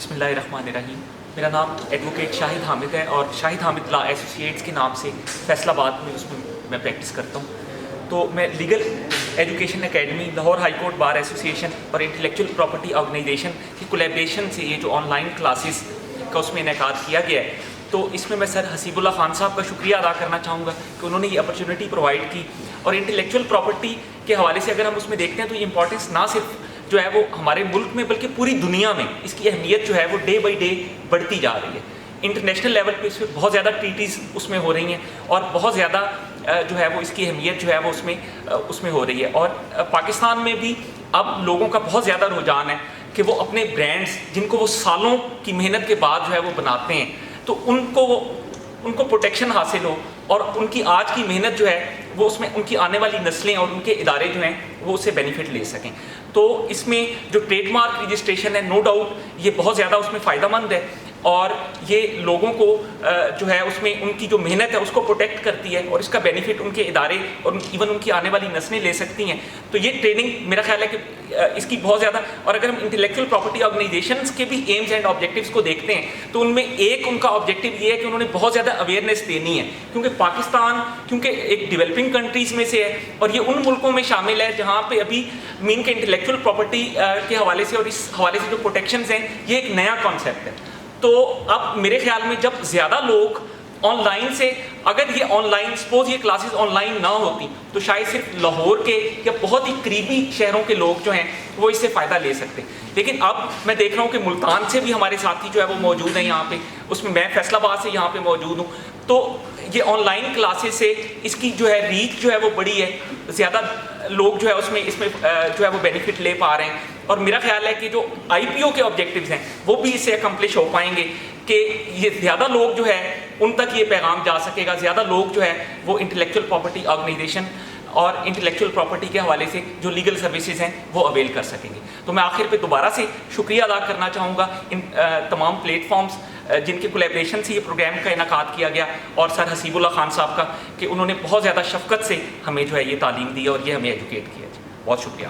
بسم اللہ الرحمن الرحیم. میرا نام ایڈوکیٹ شاہد حامد ہے اور شاہد حامد لا ایسوسیٹس کے نام سے فیصل آباد میں میں پریکٹس کرتا ہوں. تو میں legal education academy, Lahore high court bar association اور انٹلیکچوئل پراپرٹی آرگنائزیشن کی کولیبریشن سے یہ جو آن لائن کلاسز کا اس میں انعقاد کیا گیا ہے، تو اس میں سر حسیب اللہ خان صاحب کا شکریہ ادا کرنا چاہوں گا کہ انہوں نے یہ اپرچونٹی پرووائڈ کی. اور انٹلیکچوئل پراپرٹی کے حوالے سے اگر ہم اس میں دیکھتے ہیں تو یہ امپورٹنس نہ صرف جو ہے وہ ہمارے ملک میں بلکہ پوری دنیا میں اس کی اہمیت جو ہے وہ ڈے بائی ڈے بڑھتی جا رہی ہے. انٹرنیشنل لیول پہ اس پہ بہت زیادہ ٹریٹیز اس میں ہو رہی ہیں اور بہت زیادہ جو ہے وہ اس کی اہمیت جو ہے وہ اس میں ہو رہی ہے. اور پاکستان میں بھی اب لوگوں کا بہت زیادہ رجحان ہے کہ وہ اپنے برانڈز جن کو وہ سالوں کی محنت کے بعد جو ہے وہ بناتے ہیں، تو ان کو پروٹیکشن حاصل ہو اور ان کی آج کی محنت جو ہے وہ اس میں ان کی آنے والی نسلیں اور ان کے ادارے جو ہیں وہ اس سے بینیفٹ لے سکیں. تو اس میں جو ٹریڈ مارک رجسٹریشن ہے، نو ڈاؤٹ یہ بہت زیادہ اس میں فائدہ مند ہے اور یہ لوگوں کو جو ہے اس میں ان کی جو محنت ہے اس کو پروٹیکٹ کرتی ہے اور اس کا بینیفٹ ان کے ادارے اور ایون ان کی آنے والی نسلیں لے سکتی ہیں. تو یہ ٹریننگ میرا خیال ہے کہ اس کی بہت زیادہ، اور اگر ہم انٹلیکچوئل پراپرٹی آرگنائزیشنز کے بھی ایمز اینڈ آبجیکٹیوز کو دیکھتے ہیں تو ان میں ایک ان کا آبجیکٹیو یہ ہے کہ انہوں نے بہت زیادہ اویئرنیس دینی ہے، کیونکہ پاکستان ایک ڈیولپنگ کنٹریز میں سے ہے اور یہ ان ملکوں میں شامل ہے جہاں پہ ابھی مین کے انٹلیکچوئل پراپرٹی کے حوالے سے اور اس حوالے سے جو پروٹیکشنز ہیں یہ ایک نیا کانسیپٹ ہے. تو اب میرے خیال میں جب زیادہ لوگ آن لائن سے، اگر یہ آن لائن سپوز یہ کلاسز آن لائن نہ ہوتی تو شاید صرف لاہور کے یا بہت ہی قریبی شہروں کے لوگ جو ہیں وہ اس سے فائدہ لے سکتے. لیکن اب میں دیکھ رہا ہوں کہ ملتان سے بھی ہمارے ساتھی جو ہے وہ موجود ہیں یہاں پہ، اس میں فیصل آباد سے یہاں پہ موجود ہوں. تو یہ آن لائن کلاسز سے اس کی جو ہے ریچ جو ہے وہ بڑی ہے، زیادہ لوگ جو ہے اس میں جو ہے وہ بینیفٹ لے پا رہے ہیں. اور میرا خیال ہے کہ جو آئی پی او کے آبجیکٹیوز ہیں وہ بھی اس سے اکمپلش ہو پائیں گے کہ یہ زیادہ لوگ جو ہے ان تک یہ پیغام جا سکے گا، زیادہ لوگ جو ہے وہ انٹلیکچوئل پراپرٹی آرگنائزیشن اور انٹلیکچوئل پراپرٹی کے حوالے سے جو لیگل سروسز ہیں وہ اویل کر سکیں گے. تو میں آخر پہ دوبارہ سے شکریہ ادا کرنا چاہوں گا ان تمام پلیٹ فارمز جن کے کولیبریشن سے یہ پروگرام کا انعقاد کیا گیا اور سر حسیب اللہ خان صاحب کا کہ انہوں نے بہت زیادہ شفقت سے ہمیں جو ہے یہ تعلیم دی اور یہ ہمیں ایجوکیٹ کیا. بہت شکریہ.